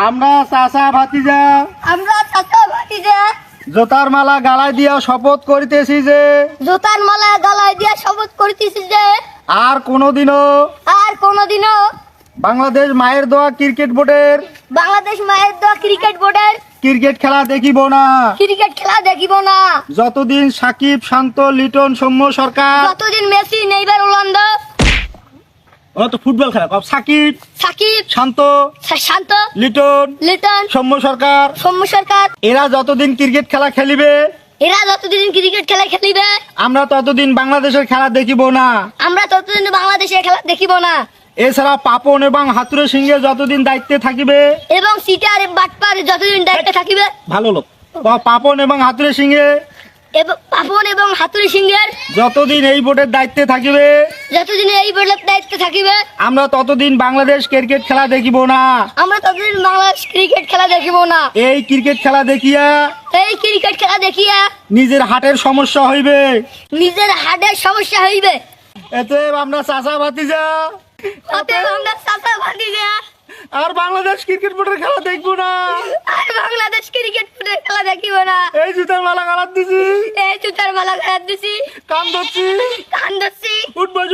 আমরা চাচা ভাতিজা আমরা চাচা ভাতিজা জোতার মালা গালায় দিয়া শপথ করিতেছি যে জোতার মালা গলায় দিয়া শপথ করিতেছি যে আর কোনোদিনও বাংলাদেশ মায়ের দোয়া ক্রিকেট বোর্ডের বাংলাদেশ মায়ের দোয়া ক্রিকেট বোর্ডের ক্রিকেট খেলা দেখিব না। ক্রিকেট খেলা দেখিব না। যতদিন সাকিব, শান্ত, লিটন, সৌম্য সরকার, যতদিন মেসি, নেইমার, রোনালদো, ও তো ফুটবল খেলা সাকিব, শান্ত, লিটন, সৌম্য সরকার, এরা যতদিন ক্রিকেট খেলা খেলিবে আমরা ততদিন বাংলাদেশের খেলা দেখিব না। এছাড়া পাপন এবং হাতুড়ে সিংহে যতদিন দায়িত্বে থাকিবে এবং সিটার বাটপার যতদিন দায়িত্বে থাকিবে ভালো লোক পাপন এবং হাতুড়ে সিংহে যতদিন এই বোর্ডের দায়িত্বে থাকিবে আমরা ততদিন বাংলাদেশ ক্রিকেট খেলা দেখিব না। এই ক্রিকেট খেলা দেখিয়া নিজের হার্টের সমস্যা হইবে এতে আমরা চাচা ভাতিজা আর বাংলাদেশ ক্রিকেট বোর্ডের খেলা দেখবো না। এই জুতার মালা গালাত দিছি কান ধরছি উঠবস